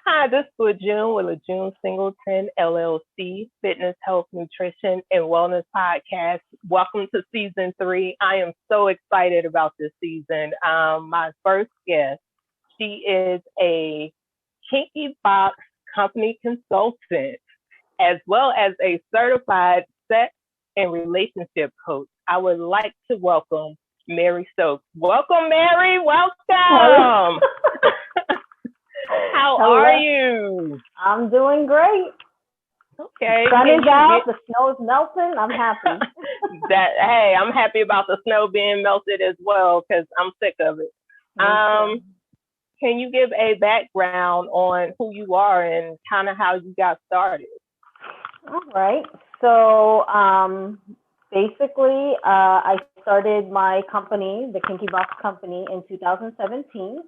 Hi, this is LeJune with LeJune Singleton LLC, Fitness, Health, Nutrition, and Wellness Podcast. Welcome to season 3. I am so excited about this season. My first guest, she is a Kinky Box company consultant, as well as a certified sex and relationship coach. I would like to welcome Mary Stokes. Welcome, Mary. Welcome. How Hello. are you? I'm doing great. Okay. The sun is out. The snow is melting. I'm happy. Hey, I'm happy about the snow being melted as well because I'm sick of it. Can you give a background on who you are and kind of how you got started? All right. So basically, I started my company, the Kinky Box Company, in 2017.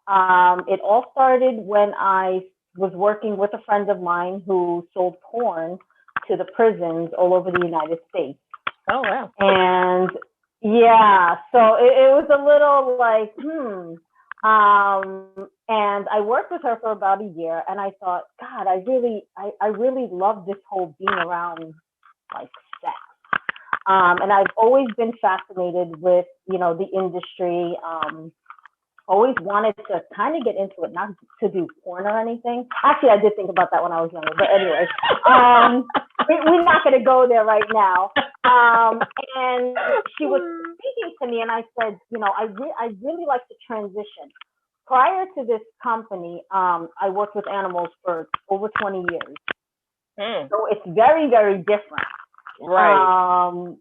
It all started when I was working with a friend of mine who sold porn to the prisons all over the United States. Oh, wow. And yeah, so it was a little like, and I worked with her for about a year, and I thought, God, I really love this whole being around like sex. And I've always been fascinated with, the industry. Always wanted to kind of get into it, not to do porn or anything. Actually, I did think about that when I was younger, but anyway, we're not going to go there right now. And she was speaking to me, and I said, I really like to transition. Prior to this company, I worked with animals for over 20 years. So it's very, very different. Right.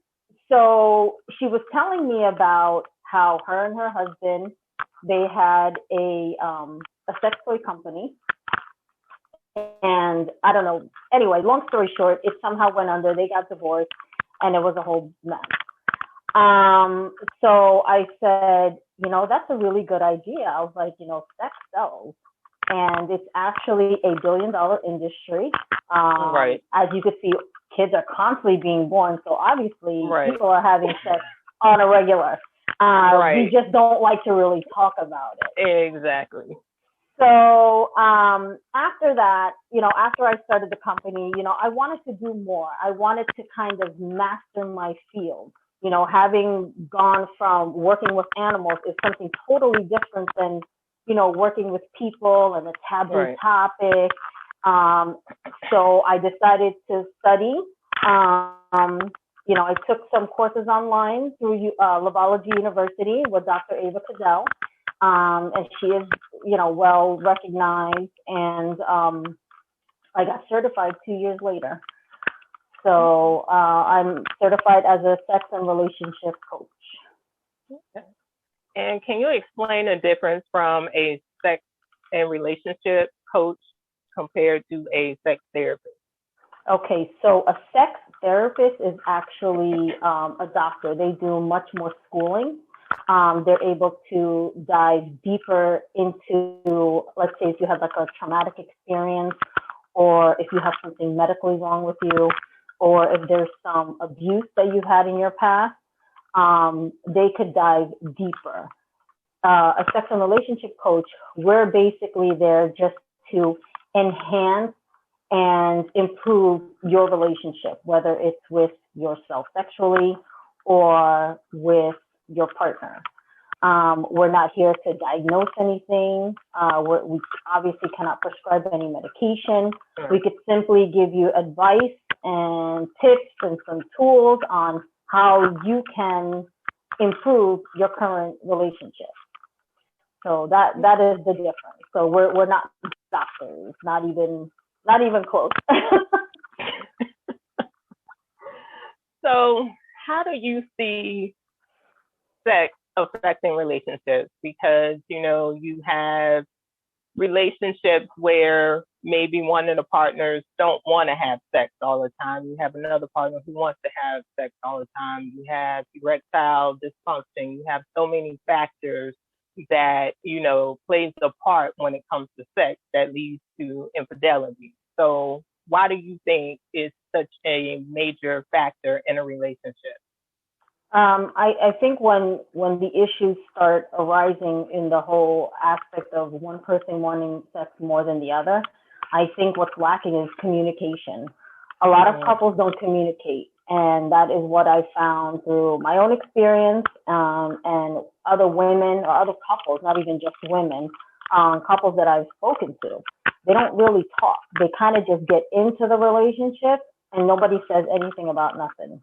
So she was telling me about how her and her husband, they had a sex toy company, and I don't know. Anyway, long story short, it somehow went under. They got divorced, and it was a whole mess. So I said, that's a really good idea. I was like, sex sells, and it's actually a billion-dollar industry. Right. As you can see, kids are constantly being born, so obviously people are having sex on a regular. We just don't like to really talk about it. Exactly. So after that, after I started the company, I wanted to do more. I wanted to kind of master my field. Having gone from working with animals is something totally different than, working with people and a taboo topic. So I decided to study. I took some courses online through Labology University with Dr. Ava Cadell, and she is, well recognized, and I got certified 2 years later. So I'm certified as a sex and relationship coach. Okay. And can you explain the difference from a sex and relationship coach compared to a sex therapist? Okay, so a sex therapist is actually a doctor. They do much more schooling. They're able to dive deeper into, let's say, if you have like a traumatic experience, or if you have something medically wrong with you, or if there's some abuse that you've had in your past, they could dive deeper. A sex and relationship coach, we're basically there just to enhance and improve your relationship, whether it's with yourself sexually or with your partner. We're not here to diagnose anything. We obviously cannot prescribe any medication. We could simply give you advice and tips and some tools on how you can improve your current relationship. So that is the difference. So we're not doctors, not even close. So how do you see sex affecting relationships? Because, you have relationships where maybe one of the partners don't want to have sex all the time. You have another partner who wants to have sex all the time. You have erectile dysfunction. You have so many factors that, plays a part when it comes to sex that leads to infidelity. So why do you think it's such a major factor in a relationship? I think when the issues start arising in the whole aspect of one person wanting sex more than the other, I think what's lacking is communication. A lot of couples don't communicate, and that is what I found through my own experience, and other women or other couples, not even just women, couples that I've spoken to. They don't really talk. They kind of just get into the relationship, and nobody says anything about nothing.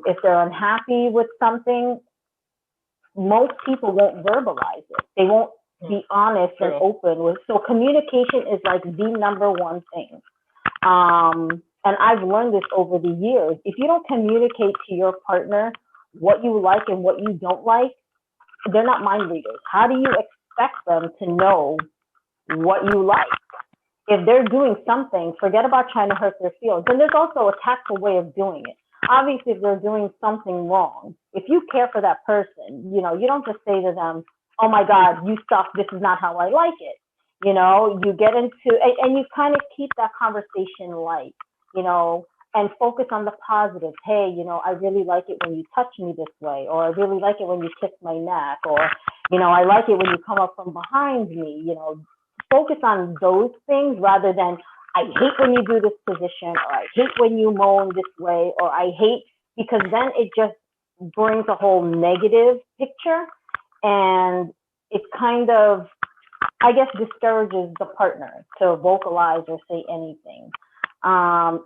If they're unhappy with something, most people won't verbalize it. They won't be honest and open with. So communication is like the number one thing. And I've learned this over the years. If you don't communicate to your partner what you like and what you don't like, they're not mind readers. How do you expect them to know what you like? If they're doing something, forget about trying to hurt their feelings. And there's also a tactful way of doing it. Obviously, if they're doing something wrong, if you care for that person, you don't just say to them, oh my God, you suck, this is not how I like it. You get into, and you kind of keep that conversation light, and focus on the positives. Hey, I really like it when you touch me this way, or I really like it when you kiss my neck, or, I like it when you come up from behind me, focus on those things rather than, I hate when you do this position, or I hate when you moan this way, or I hate, because then it just brings a whole negative picture, and it kind of, I guess, discourages the partner to vocalize or say anything.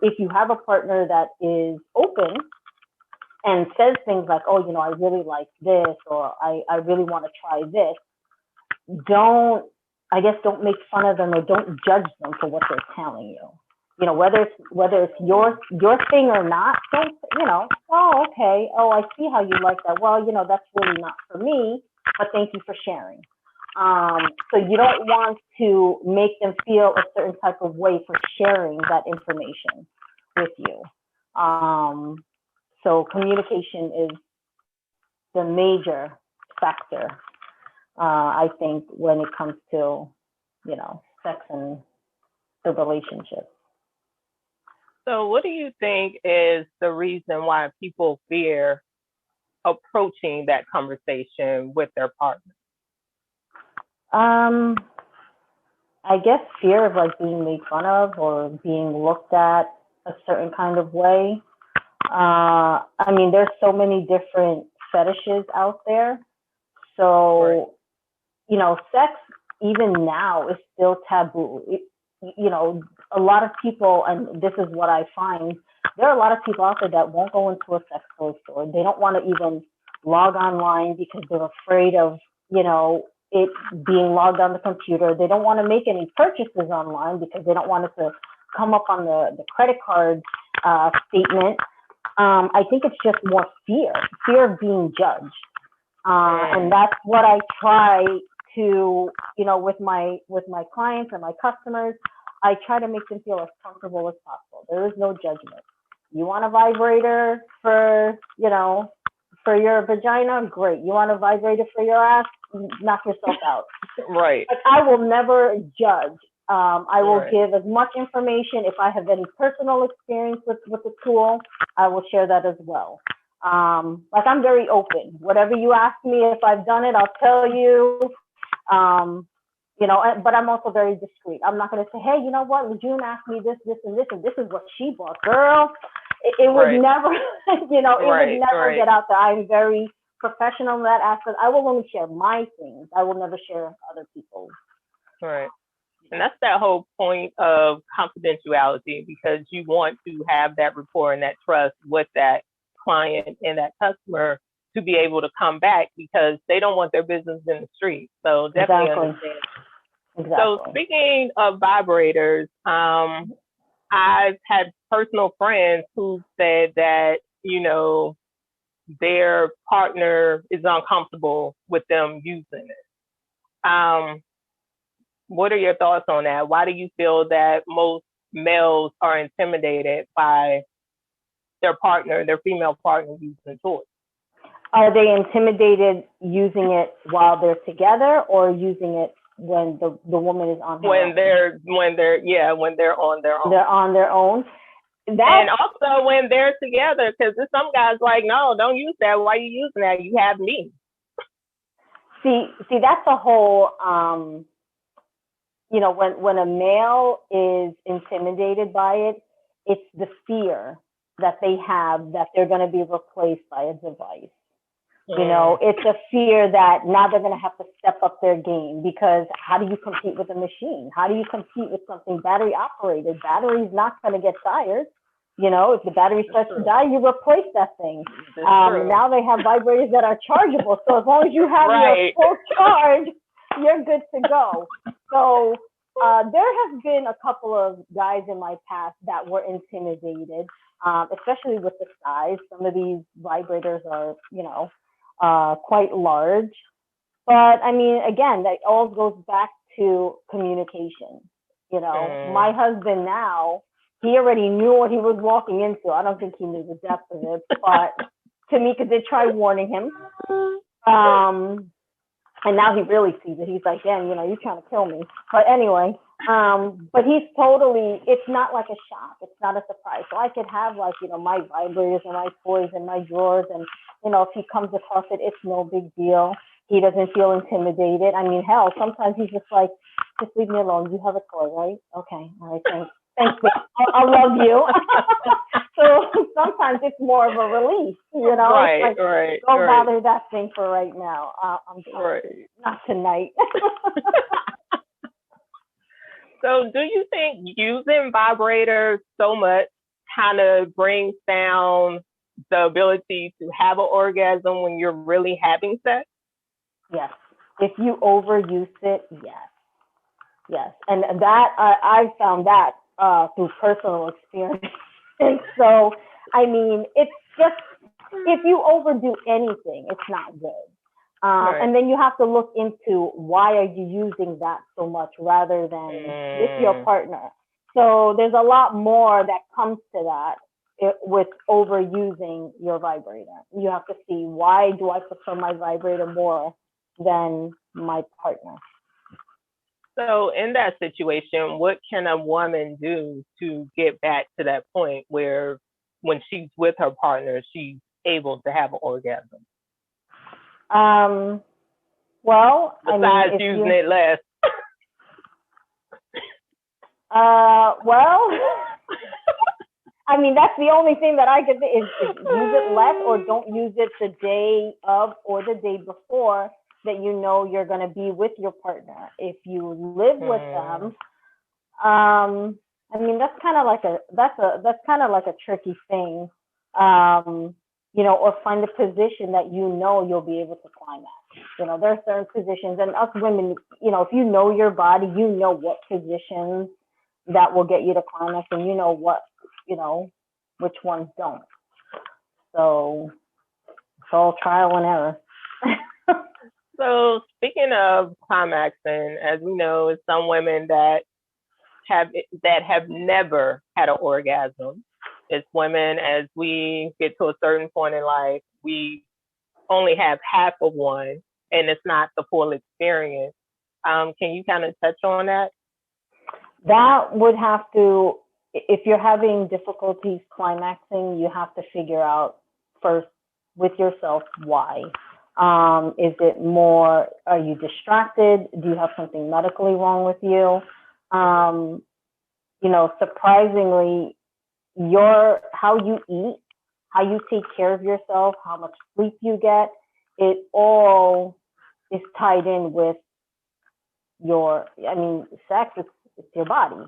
If you have a partner that is open and says things like, oh, I really like this, or I really want to try this, don't make fun of them or don't judge them for what they're telling you. Whether it's your thing or not, don't, oh, okay. Oh, I see how you like that. Well, that's really not for me, but thank you for sharing. So you don't want to make them feel a certain type of way for sharing that information with you. So communication is the major factor, I think, when it comes to, sex and the relationship. So what do you think is the reason why people fear approaching that conversation with their partner? I guess fear of like being made fun of or being looked at a certain kind of way. There's so many different fetishes out there. So, sex even now is still taboo. A lot of people, and this is what I find, there are a lot of people out there that won't go into a sex toy store. They don't want to even log online because they're afraid of, it being logged on the computer. They don't want to make any purchases online because they don't want it to come up on the credit card statement. I think it's just more fear of being judged. And that's what I try to, with my clients and my customers, I try to make them feel as comfortable as possible. There is no judgment. You want a vibrator for your vagina? Great. You want a vibrator for your ass? Knock yourself out. Right. But I will never judge. I will give as much information. If I have any personal experience with the tool, I will share that as well. I'm very open. Whatever you ask me, if I've done it, I'll tell you. But I'm also very discreet. I'm not going to say, hey, you know what? June asked me this, this, and this, and this is what she bought, girl. It would never, it would never get out there. I'm very professional in that aspect. I will only share my things. I will never share other people's. Right. And that's that whole point of confidentiality, because you want to have that rapport and that trust with that client and that customer to be able to come back, because they don't want their business in the street. So definitely understand. Exactly. So speaking of vibrators, I've had personal friends who said that, their partner is uncomfortable with them using it. What are your thoughts on that? Why do you feel that most males are intimidated by their partner, their female partner, using toys? Are they intimidated using it while they're together, or using it when the woman is on her own? When they're on their own. They're on their own. And also when they're together, because there's some guys like, no, don't use that. Why are you using that? You have me. See, that's a whole, you know, when a male is intimidated by it, it's the fear that they have that they're going to be replaced by a device. You know, it's a fear that now they're going to have to step up their game, because how do you compete with a machine? How do you compete with something battery operated? Battery's not going to get tired. You know, if the battery starts to die, you replace that thing. Now they have vibrators that are chargeable. So as long as you have your full charge, you're good to go. So there have been a couple of guys in my past that were intimidated, especially with the size. Some of these vibrators are, you know, quite large. But I mean, again, that all goes back to communication. You know, my husband now, he already knew what he was walking into. I don't think he knew the depth of it, but Tamika did try warning him. And now he really sees it. He's like, damn, you know, you're trying to kill me. But anyway, but he's totally, it's not like a shock. It's not a surprise. So I could have, like, you know, my vibrators and my toys and my drawers. And, you know, if he comes across it, it's no big deal. He doesn't feel intimidated. I mean, hell, sometimes he's just like, just leave me alone. You have a toy, right? Okay. All right. Thanks. Thanks, I love you. So sometimes it's more of a relief, you know? Right. Don't bother that thing for right now. I'm not tonight. So do you think using vibrators so much kind of brings down the ability to have an orgasm when you're really having sex? Yes. If you overuse it, yes. Yes. And that, I've found that through personal experience. And so, I mean, it's just, if you overdo anything, it's not good. And then you have to look into why are you using that so much rather than with your partner. So there's a lot more that comes to that with overusing your vibrator. You have to see, why do I prefer my vibrator more than my partner? So in that situation, what can a woman do to get back to that point where when she's with her partner, she's able to have an orgasm? Well, besides using it less. Well, I mean, that's the only thing that I could think is use it less, or don't use it the day of or the day before that you know you're going to be with your partner. If you live with them, I mean, that's kind of like a tricky thing, you know, or find a position that you know you'll be able to climb at. You know, there are certain positions, and us women, you know, if you know your body, you know what positions that will get you to climax, and you know what, you know, which ones don't. So it's all trial and error. So speaking of climaxing, as we know, it's some women that have never had an orgasm. It's women, as we get to a certain point in life, we only have half of one, and it's not the full experience. Can you kind of touch on that? That would have to, if you're having difficulties climaxing, you have to figure out first with yourself why. Is it more, are you distracted? Do you have something medically wrong with you? You know, surprisingly, how you eat, how you take care of yourself, how much sleep you get, it all is tied in with sex, it's your body.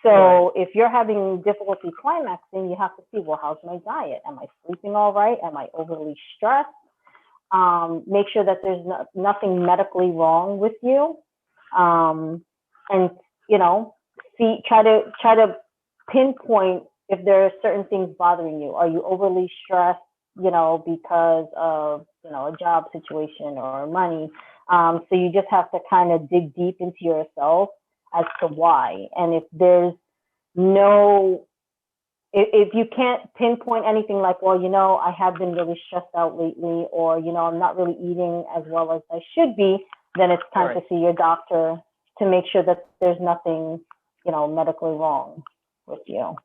So if you're having difficulty climaxing, you have to see, well, how's my diet? Am I sleeping all right? Am I overly stressed? Make sure that there's nothing medically wrong with you. And, you know, try to pinpoint if there are certain things bothering you. Are you overly stressed, you know, because of, you know, a job situation or money? So you just have to kind of dig deep into yourself as to why. And if there's if you can't pinpoint anything like, well, you know, I have been really stressed out lately, or, you know, I'm not really eating as well as I should be, then it's time to see your doctor to make sure that there's nothing, you know, medically wrong with you.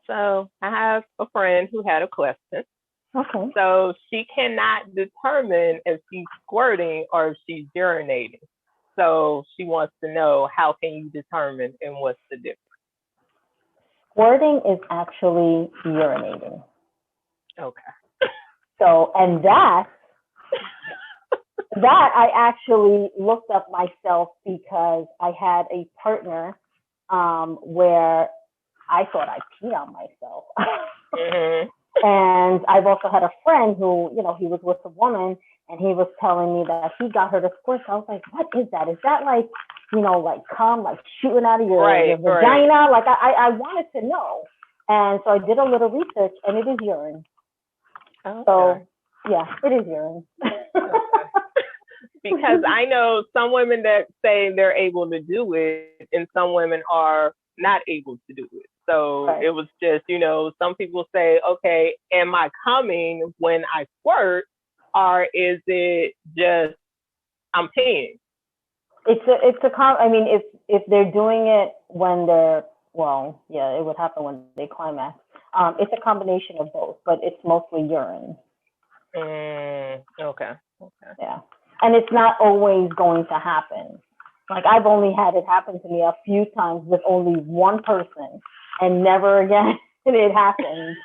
So I have a friend who had a question. Okay. So she cannot determine if she's squirting or if she's urinating. So she wants to know, how can you determine and what's the difference? Squirting is actually urinating. Okay. So, and that I actually looked up myself because I had a partner where I thought I peed on myself. Mm-hmm. And I've also had a friend who, he was with a woman and he was telling me that he got her to squirt. So I was like, what is that? Is that like, like cum, like shooting out of your vagina? Right. Like I wanted to know. And so I did a little research and it is urine. Okay. So yeah, it is urine. Okay. Because I know some women that say they're able to do it and some women are not able to do it. So right. It was just, some people say, okay, am I coming when I squirt, or is it just I'm peeing? I mean, if they're doing it when they're, well, yeah, it would happen when they climax. It's a combination of both, but it's mostly urine. Okay. Yeah. And it's not always going to happen. Like I've only had it happen to me a few times with only one person and never again it happened.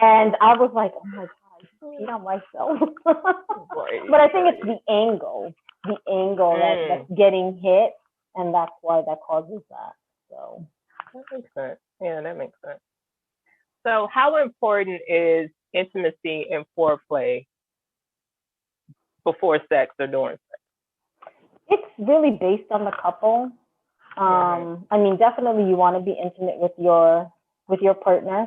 And I was like, oh my God, I peed on myself. Right. But I think it's the angle that's getting hit, and that's why that causes that. So that makes sense. Yeah, that makes sense. So how important is intimacy and foreplay before sex or during sex? It's really based on the couple. I mean, definitely you want to be intimate with your partner.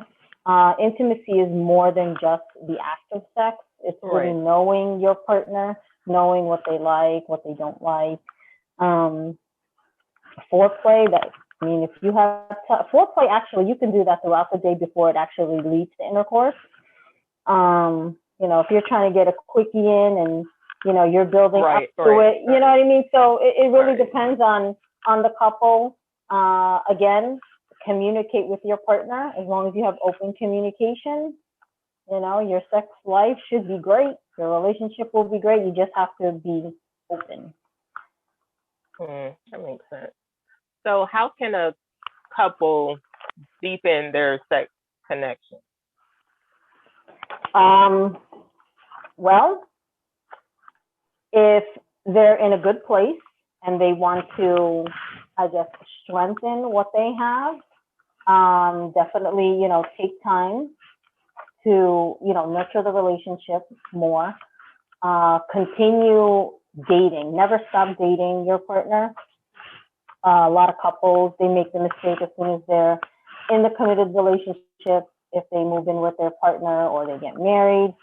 Intimacy is more than just the act of sex. It's really knowing your partner, knowing what they like, what they don't like. Foreplay, if you have foreplay, actually, you can do that throughout the day before it actually leads to intercourse. If you're trying to get a quickie in and, you're building up to it, you know what I mean? So it really depends on the couple. Again, communicate with your partner. As long as you have open communication, your sex life should be great. Your relationship will be great. You just have to be open. That makes sense. So how can a couple deepen their sex connection? Well, if they're in a good place and they want to, I guess, strengthen what they have, definitely, take time to, nurture the relationship more. Continue dating. Never stop dating your partner. A lot of couples, they make the mistake as soon as they're in the committed relationship. If they move in with their partner or they get married,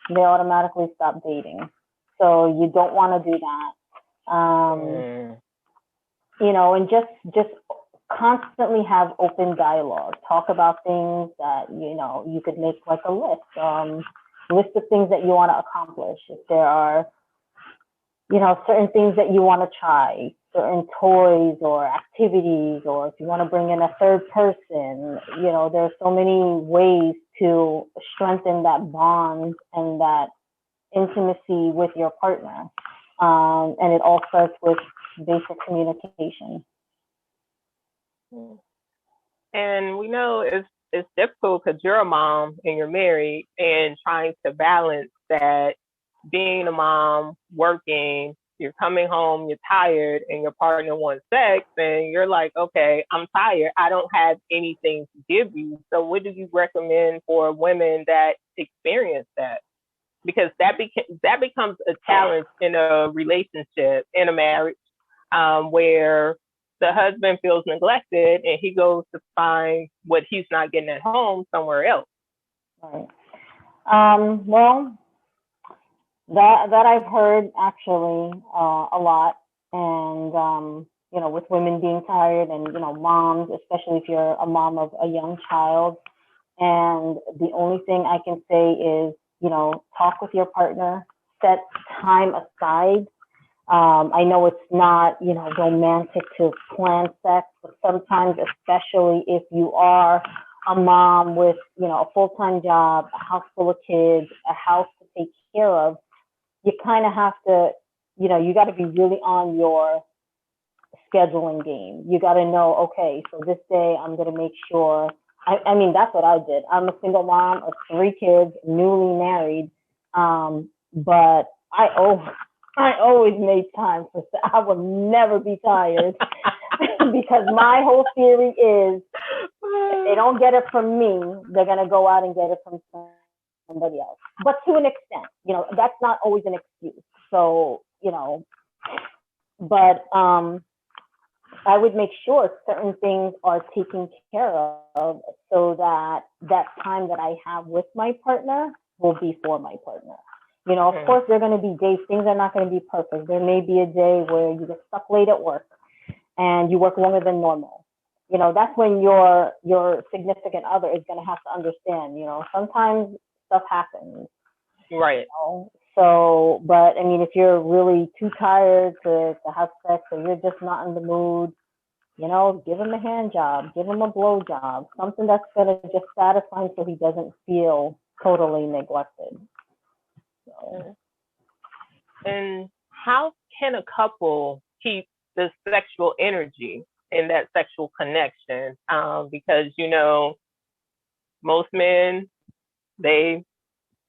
they automatically stop dating. So you don't want to do that. And just constantly have open dialogue. Talk about things that, you could make like a list of things that you want to accomplish. If there are, certain things that you want to try, certain toys or activities, or if you want to bring in a third person, there's so many ways to strengthen that bond and that intimacy with your partner. And it all starts with basic communication. And we know it's difficult because you're a mom and you're married, and trying to balance that, being a mom, working, you're coming home, you're tired, and your partner wants sex, and you're like, okay, I'm tired. I don't have anything to give you. So what do you recommend for women that experience that? Because that becomes a challenge in a relationship, in a marriage, where the husband feels neglected and he goes to find what he's not getting at home somewhere else. Right. Well, that I've heard actually a lot, and with women being tired, and moms, especially if you're a mom of a young child. And the only thing I can say is, talk with your partner, set time aside. I know it's not, romantic to plan sex, but sometimes, especially if you are a mom with, a full-time job, a house full of kids, a house to take care of, you kind of have to, you got to be really on your scheduling game. You got to know, okay, so this day I'm going to make sure. I mean, that's what I did. I'm a single mom of 3 kids, newly married, but I always made time for. I will never be tired because my whole theory is if they don't get it from me, they're going to go out and get it from somebody else. But to an extent, that's not always an excuse. So, but I would make sure certain things are taken care of so that that time that I have with my partner will be for my partner. Of course, there are going to be days, things are not going to be perfect. There may be a day where you get stuck late at work and you work longer than normal. That's when your significant other is going to have to understand, sometimes stuff happens. Right. So, but I mean, if you're really too tired to have sex or you're just not in the mood, give him a hand job, give him a blow job, something that's going to just satisfy him so he doesn't feel totally neglected. So. And how can a couple keep the sexual energy in that sexual connection? Because, most men, they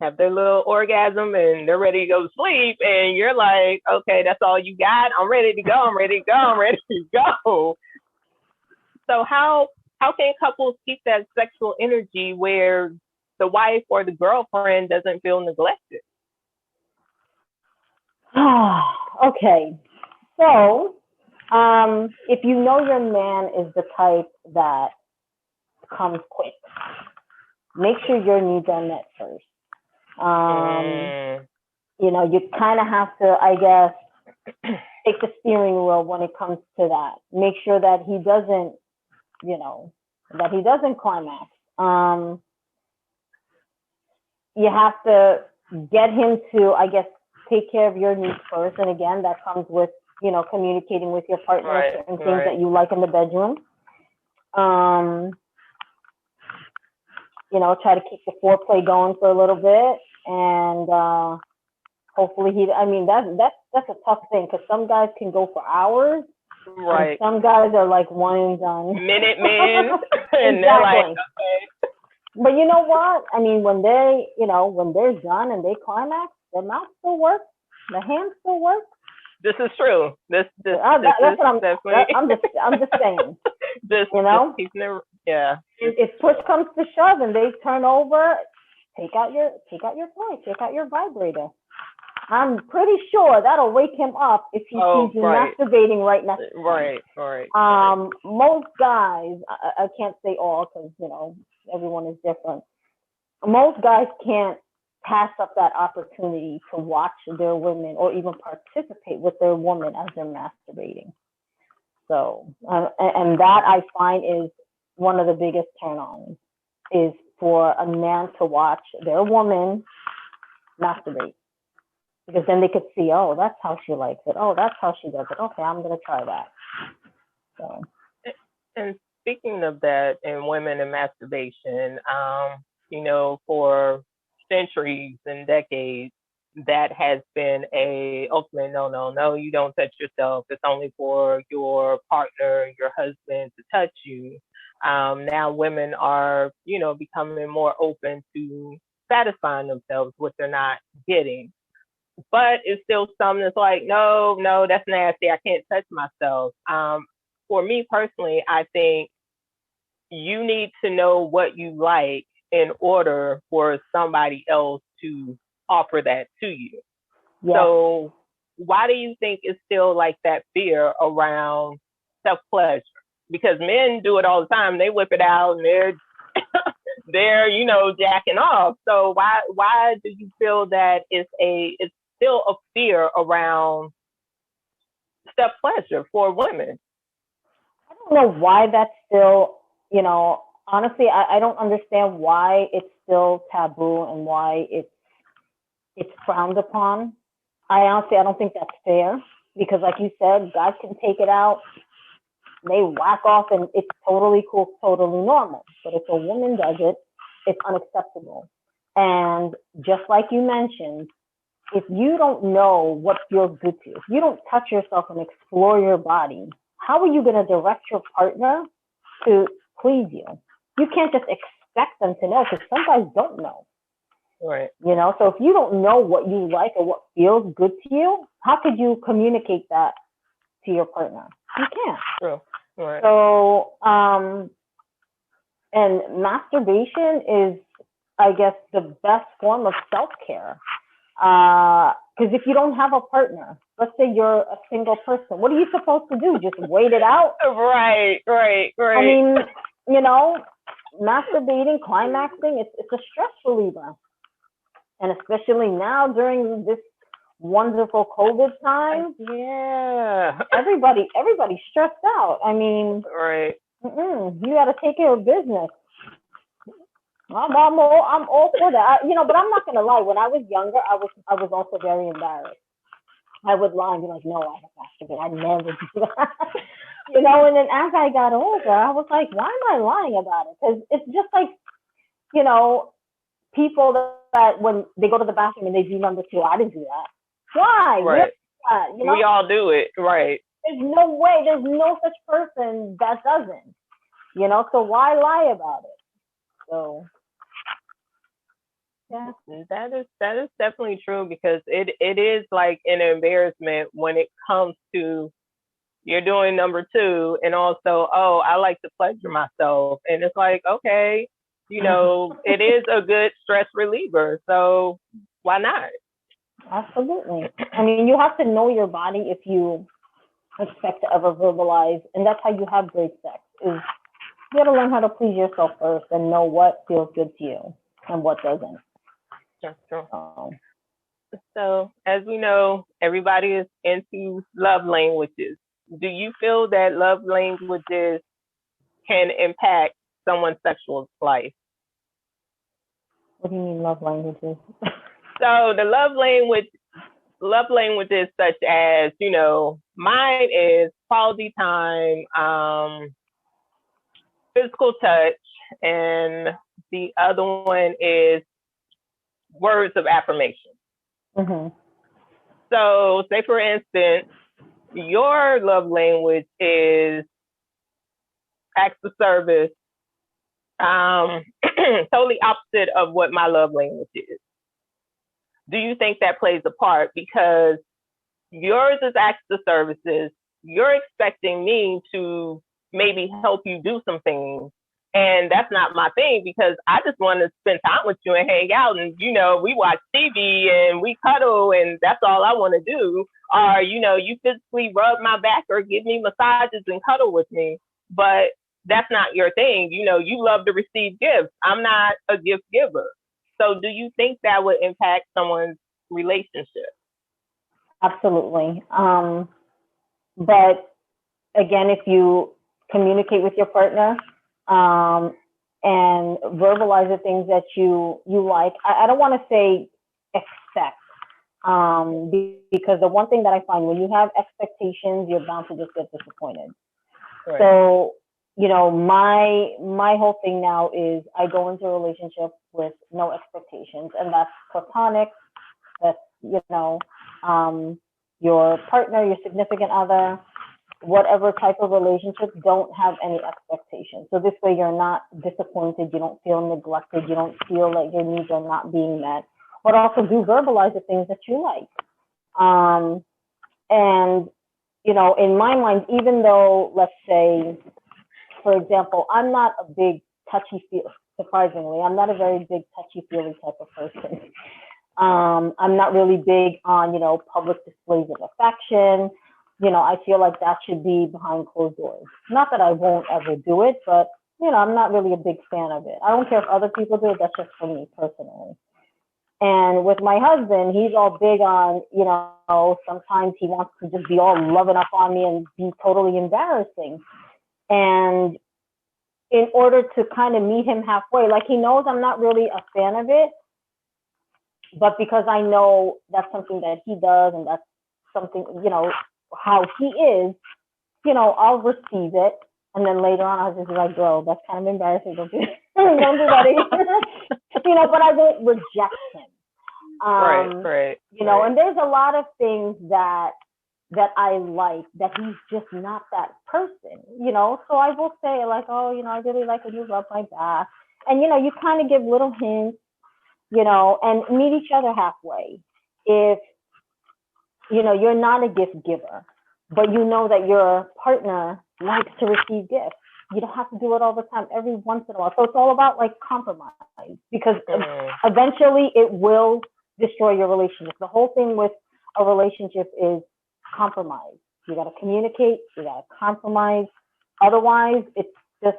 have their little orgasm and they're ready to go to sleep. And you're like, okay, that's all you got. I'm ready to go. I'm ready to go. I'm ready to go. So how can couples keep that sexual energy where the wife or the girlfriend doesn't feel neglected? Okay. So, if you know your man is the type that comes quick, make sure your needs are met first. You kind of have to, I guess, take the steering wheel when it comes to that. Make sure that he doesn't, climax. You have to get him to, I guess, take care of your needs first. And again, that comes with, communicating with your partner, right, certain things that you like in the bedroom. Try to keep the foreplay going for a little bit, and hopefully that's a tough thing because some guys can go for hours, right? And some guys are like one and done, minute men, and exactly. They're like, okay. But you know what? I mean, when they're done and they climax, their mouth still works, the hands still work. This is true. That's what I'm just saying. Just keeping it, yeah. If push comes to shove and they turn over, take out your toy, take out your vibrator. I'm pretty sure that'll wake him up if he sees you masturbating right next to him. Right. Most guys, I can't say all because everyone is different. Most guys can't pass up that opportunity to watch their women or even participate with their woman as they're masturbating. So, and that I find is one of the biggest turn-ons, is for a man to watch their woman masturbate. Because then they could see, oh, that's how she likes it. Oh, that's how she does it. Okay, I'm going to try that. So. And speaking of that and women and masturbation, for centuries and decades, that has been a ultimate no, you don't touch yourself. It's only for your partner, your husband to touch you. Now women are, becoming more open to satisfying themselves, what they're not getting. But it's still something that's like, no, that's nasty. I can't touch myself. For me personally, I think you need to know what you like in order for somebody else to offer that to you. Yeah. So why do you think it's still like that fear around self-pleasure? Because men do it all the time. They whip it out and they're jacking off. So why do you feel that it's still a fear around self-pleasure for women? I don't know why that's still, honestly, I don't understand why it's still taboo and why it's frowned upon. I don't think that's fair because, like you said, guys can take it out they whack off and it's totally cool, totally normal. But if a woman does it, it's unacceptable. And just like you mentioned, if you don't know what feels good to you, if you don't touch yourself and explore your body, how are you going to direct your partner to please you? You can't just expect them to know, because some guys don't know. Right. You know, so if you don't know what you like or what feels good to you, how could you communicate that to your partner? You can't. True. Right. So, and masturbation is, I guess, the best form of self-care. Because if you don't have a partner, let's say you're a single person, what are you supposed to do? Just wait it out? Right. I mean, you know, masturbating, climaxing, it's a stress reliever. And especially now during this wonderful COVID time, yeah, everybody's stressed out. I mean, right. You got to take care of business. I'm all for that. But I'm not gonna lie. When I was younger, I was also very embarrassed. I would lie and be like, "No, I have masturbate. I never do that." And then as I got older, I was like, "Why am I lying about it?" Because it's just like, people that when they go to the bathroom and they do number two, I didn't do that. Why? Right. We all do it. Right. There's no way. There's no such person that doesn't. So why lie about it? So. Yeah, that is definitely true, because it is like an embarrassment when it comes to you're doing number two, and also, oh, I like to pleasure myself, and it's like, okay, it is a good stress reliever, so why not? Absolutely. I mean, you have to know your body if you expect to ever verbalize, and that's how you have great sex. Is you got to learn how to please yourself first and know what feels good to you and what doesn't. That's true. So, as we know, everybody is into love languages. Do you feel that love languages can impact someone's sexual life? What do you mean, love languages? So, the love languages such as, mine is quality time, physical touch, and the other one is words of affirmation. Mm-hmm. So, say for instance, your love language is acts of service, totally opposite of what my love language is. Do you think that plays a part? Because yours is acts of services, you're expecting me to maybe help you do some things. And that's not my thing, because I just want to spend time with you and hang out, and we watch TV and we cuddle, and that's all I want to do. Or you physically rub my back or give me massages and cuddle with me, but that's not your thing. You love to receive gifts. I'm not a gift giver. So do you think that would impact someone's relationship? Absolutely. But again, if you communicate with your partner, and verbalize the things that you like. I don't want to say expect, because the one thing that I find, when you have expectations, you're bound to just get disappointed. Right. So, my whole thing now is I go into a relationship with no expectations, and that's platonic. That's, your partner, your significant other, whatever type of relationship, don't have any expectations. So this way you're not disappointed, you don't feel neglected, you don't feel like your needs are not being met, but also do verbalize the things that you like. And, in my mind, even though, let's say, for example, I'm not a big touchy-feely, surprisingly, I'm not a very big touchy-feely type of person. I'm not really big on, public displays of affection. I feel like that should be behind closed doors. Not that I won't ever do it, but, I'm not really a big fan of it. I don't care if other people do it. That's just for me personally. And with my husband, he's all big on, sometimes he wants to just be all loving up on me and be totally embarrassing. And in order to kind of meet him halfway, like, he knows I'm not really a fan of it, but because I know that's something that he does and that's something, how he is, I'll receive it. And then later on, I'll just be like, girl, that's kind of embarrassing. Don't do that again. But I won't reject him. Right. And there's a lot of things that I like that he's just not that person, So I will say like, oh, I really like when you rub my back. And, you kind of give little hints, and meet each other halfway. If, you're not a gift giver, but you know that your partner likes to receive gifts. You don't have to do it all the time, every once in a while. So it's all about like compromise, because eventually it will destroy your relationship. The whole thing with a relationship is compromise. You got to communicate, you got to compromise. Otherwise, it's just,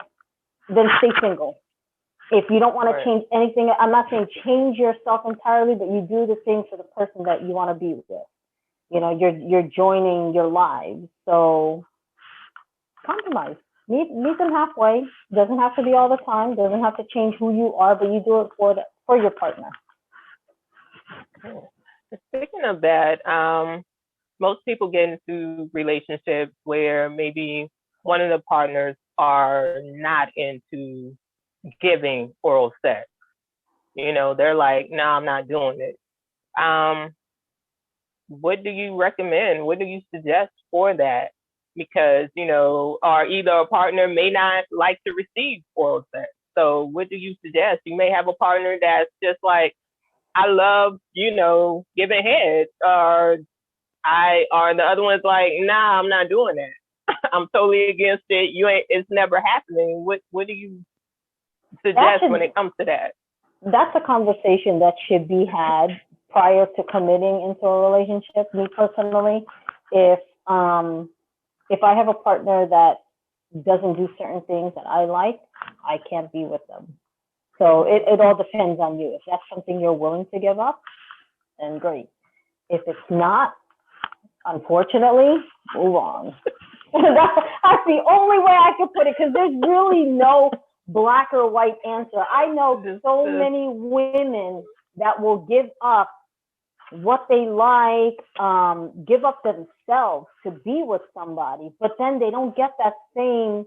then stay single. If you don't want to change anything, I'm not saying change yourself entirely, but you do the thing for the person that you want to be with. You're joining your lives. So compromise. Meet them halfway. Doesn't have to be all the time. Doesn't have to change who you are, but you do it for your partner. Speaking of that, most people get into relationships where maybe one of the partners are not into giving oral sex. They're like, no, I'm not doing it. What do you recommend? What do you suggest for that? Because, or either a partner may not like to receive oral sex. So what do you suggest? You may have a partner that's just like, I love, giving head, or the other one's like, nah, I'm not doing that. I'm totally against it. It's never happening. What do you suggest when it comes to that? That's a conversation that should be had prior to committing into a relationship. Me personally, if I have a partner that doesn't do certain things that I like, I can't be with them. So it all depends on you. If that's something you're willing to give up, then great. If it's not, unfortunately, move on. That's the only way I could put it, because there's really no black or white answer. I know so many women that will give up what they like, give up themselves to be with somebody, but then they don't get that same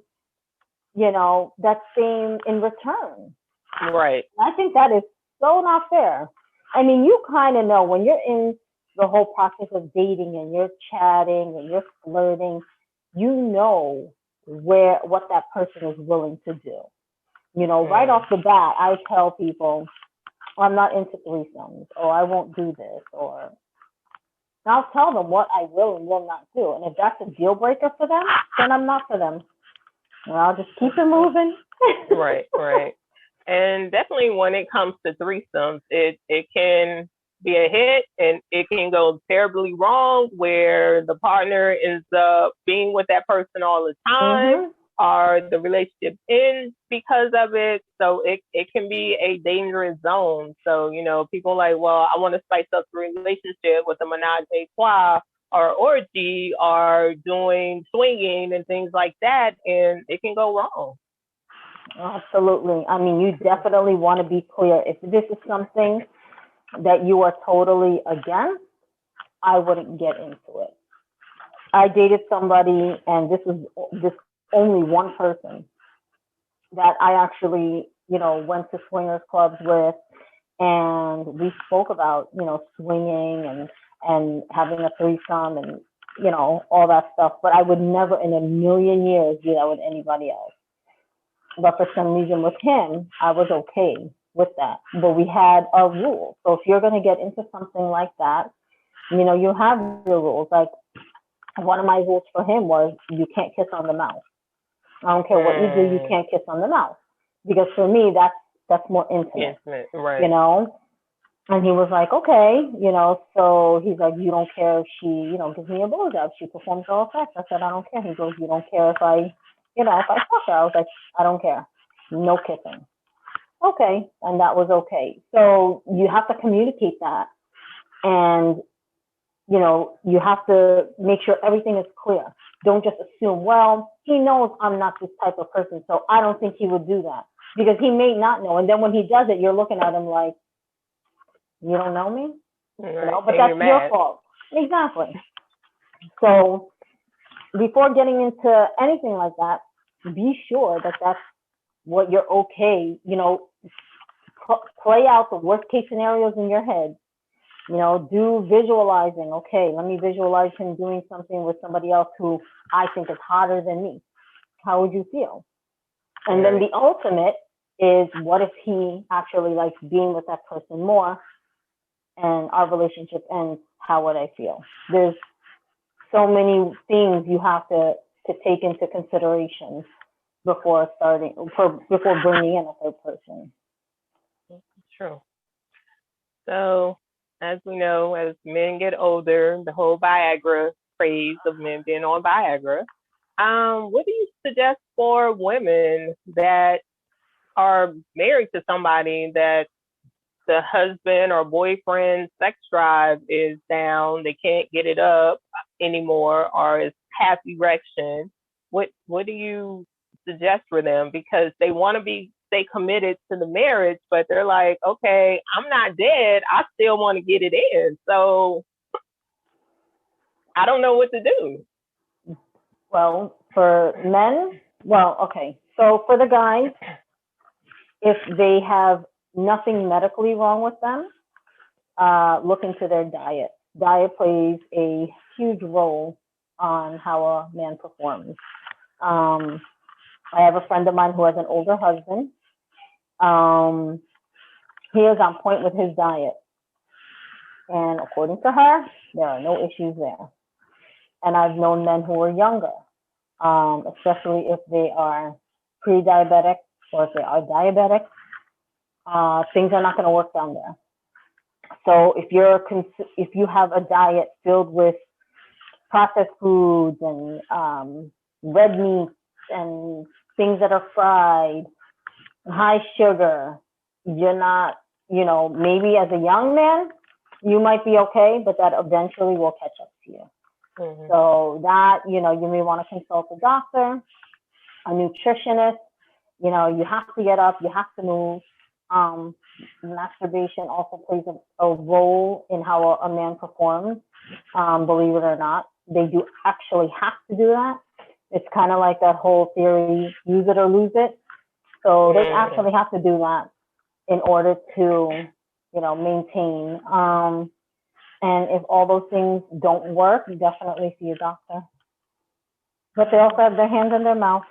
in return. Right. I think that is so not fair. I mean, you kind of know when you're in the whole process of dating and you're chatting and you're flirting, you know what that person is willing to do. Right off the bat, I tell people, I'm not into threesomes, or I won't do this, or I'll tell them what I will and will not do. And if that's a deal breaker for them, then I'm not for them. And I'll just keep it moving. Right. And definitely when it comes to threesomes, it can be a hit and it can go terribly wrong, where the partner is being with that person all the time, or the relationship ends because of it. So it can be a dangerous zone. So, people like, well, I want to spice up the relationship with a menage a trois or orgy, or doing swinging and things like that, and it can go wrong. Absolutely. I mean, you definitely want to be clear. If this is something that you are totally against, I wouldn't get into it. I dated somebody, and this was this only one person that I actually, went to swingers clubs with, and we spoke about, swinging and having a threesome and, all that stuff. But I would never in a million years do that with anybody else. But for some reason with him, I was okay with that. But we had our rules. So if you're going to get into something like that, you have your rules. Like, one of my rules for him was, you can't kiss on the mouth. I don't care what you do, you can't kiss on the mouth. Because for me, that's more intimate. Right. And he was like, okay, so he's like, you don't care if she, gives me a blowjob, she performs all sex. I said, I don't care. He goes, you don't care if I fuck her. I was like, I don't care. No kissing. Okay. And that was okay. So you have to communicate that. And, you have to make sure everything is clear. Don't just assume, well, he knows I'm not this type of person, so I don't think he would do that. Because he may not know. And then when he does it, you're looking at him like, you don't know me? Right. But that's your fault. Exactly. So before getting into anything like that, be sure that that's what you're okay. Play out the worst case scenarios in your head. Do visualizing. Okay, let me visualize him doing something with somebody else who I think is hotter than me. How would you feel? And then the ultimate is, what if he actually likes being with that person more and our relationship ends? How would I feel? There's so many things you have to take into consideration before bringing in a third person. True. So, as we know, as men get older, the whole Viagra craze of men being on Viagra. What do you suggest for women that are married to somebody that the husband or boyfriend sex drive is down, they can't get it up anymore, or is half erection? What do you suggest for them? Because they want to stay committed to the marriage, but they're like, okay, I'm not dead, I still want to get it in, so I don't know what to do. Well, for men, so for the guys, if they have nothing medically wrong with them, look into their diet. Diet plays a huge role on how a man performs. I have a friend of mine who has an older husband. He is on point with his diet. And according to her, there are no issues there. And I've known men who are younger, especially if they are pre-diabetic or if they are diabetic, things are not going to work down there. So if you have a diet filled with processed foods and red meats and things that are fried, high sugar, you're not, maybe as a young man, you might be okay, but that eventually will catch up to you. Mm-hmm. So that, you may want to consult a doctor, a nutritionist. You have to get up, you have to move. Masturbation also plays a role in how a man performs. Believe it or not, they do actually have to do that. It's kind of like that whole theory, use it or lose it. So they actually have to do that in order to, maintain. And if all those things don't work, definitely see a doctor. But they also have their hands in their mouth.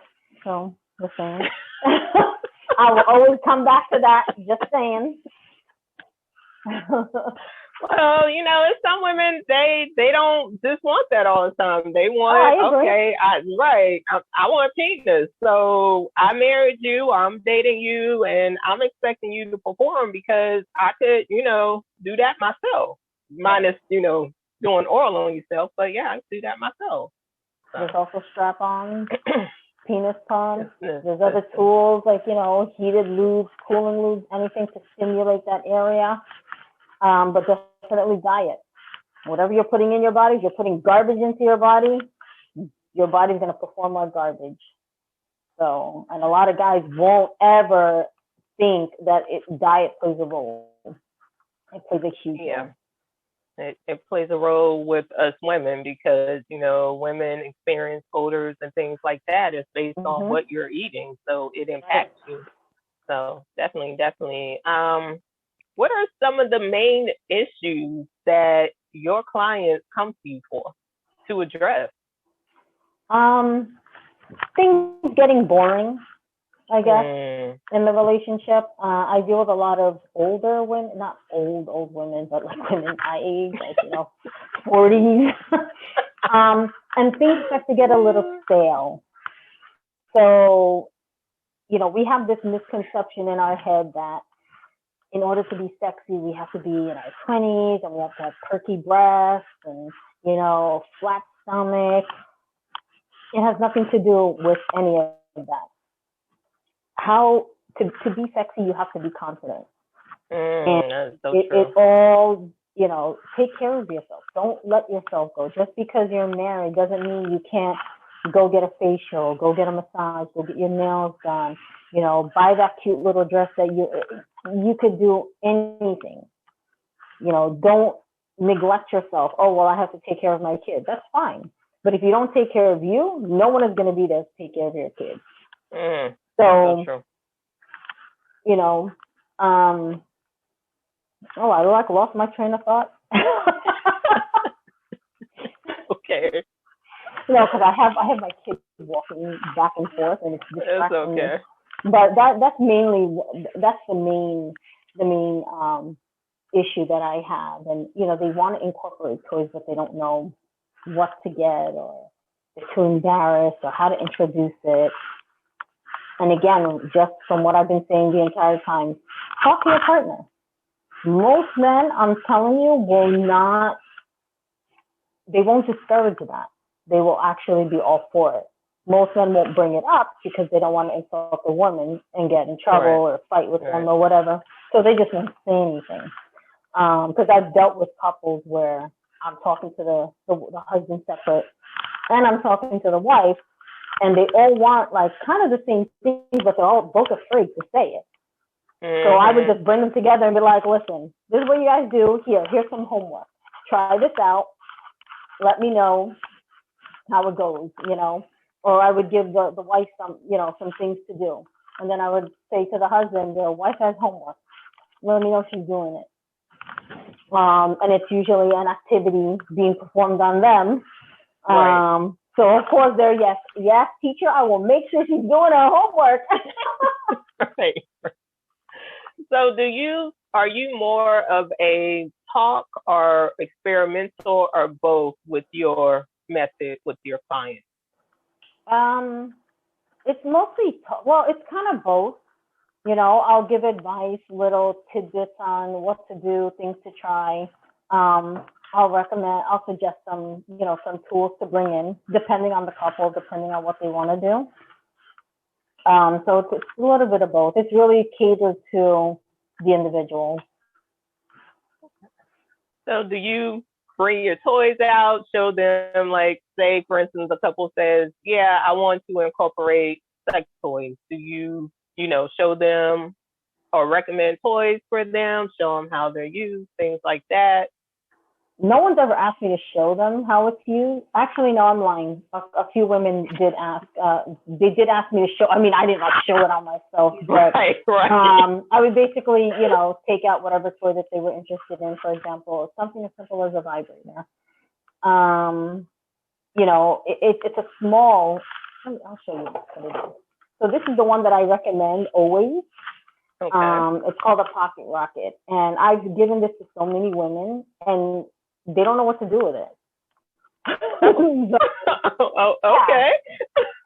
So the same. I will always come back to that, just saying. Well, some women, they don't just want that all the time. They want, I want penis. So I married you, I'm dating you, and I'm expecting you to perform because I could, do that myself. Minus, doing oral on yourself. But yeah, I can do that myself. So. There's also strap-ons, penis pumps. There's other tools like, heated lubes, cooling lubes, anything to stimulate that area. But definitely diet. Whatever you're putting in your body, if you're putting garbage into your body's going to perform like garbage. So, and a lot of guys won't ever think that diet plays a role. It plays a huge role. It plays a role with us women because, women experience odors and things like that. It's based on what you're eating. So it impacts you. So definitely. What are some of the main issues that your clients come to you for to address? Things getting boring, I guess, in the relationship. I deal with a lot of older women, not old women, but like women my age, like, 40s. And things start to get a little stale. So, we have this misconception in our head that in order to be sexy, we have to be in our 20s and we have to have perky breasts and, flat stomach. It has nothing to do with any of that. How to be sexy, you have to be confident. That's so true. It all, take care of yourself. Don't let yourself go. Just because you're married doesn't mean you can't go get a facial, go get a massage, go get your nails done, buy that cute little dress that you could do anything. Don't neglect yourself. Oh, well, I have to take care of my kids. That's fine. But if you don't take care of you, no one is going to be there to take care of your kids. So true. You know, I lost my train of thought. Okay. No, because I have my kids walking back and forth, and it's distracting me. But that's the main issue that I have. And they want to incorporate toys, but they don't know what to get, or they're too embarrassed, or how to introduce it. And again, just from what I've been saying the entire time, talk to your partner. Most men, I'm telling you, they won't discourage that. They will actually be all for it. Most men won't bring it up because they don't want to insult the woman and get in trouble or fight with them or whatever. So they just won't say anything. Because I've dealt with couples where I'm talking to the husband separate, and I'm talking to the wife, and they all want like kind of the same thing, but they're all both afraid to say it. So I would just bring them together and be like, listen, this is what you guys do. Here's some homework. Try this out. Let me know how it goes, Or I would give the wife some things to do. And then I would say to the husband, the wife has homework. Let me know if she's doing it. And it's usually an activity being performed on them. Right. So of course they're yes, teacher, I will make sure she's doing her homework. Right. So are you more of a talk or experimental or both with your method with your clients? It's mostly it's kind of both. I'll give advice, little tidbits on what to do, things to try. I'll suggest some tools to bring in, depending on the couple, depending on what they want to do. So it's a little bit of both. It's really catered to the individual. So do you bring your toys out, show them, like, say, for instance, a couple says, yeah, I want to incorporate sex toys. Do you, show them or recommend toys for them, show them how they're used, things like that? No one's ever asked me to show them how it's used. Actually, no, I'm lying. A few women did ask. They did ask me to show. I mean, I didn't show it on myself, but right. I would basically, take out whatever toy that they were interested in. For example, something as simple as a vibrator. It's a small. I'll show you what it is. So this is the one that I recommend always. Okay. It's called a pocket rocket, and I've given this to so many women, and they don't know what to do with it. Okay.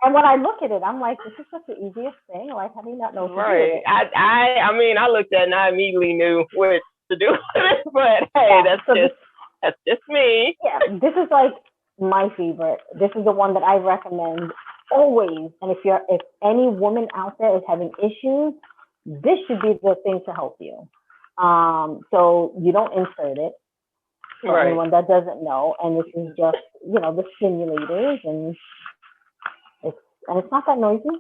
And when I look at it, I'm like, this is such the easiest thing. Like, how do you not know what to do with it? I looked at it and I immediately knew what to do with it. But hey, that's just me. Yeah, this is like my favorite. This is the one that I recommend always. And if any woman out there is having issues, this should be the thing to help you. So you don't insert it. For anyone that doesn't know, and this is just, the stimulators, and it's not that noisy.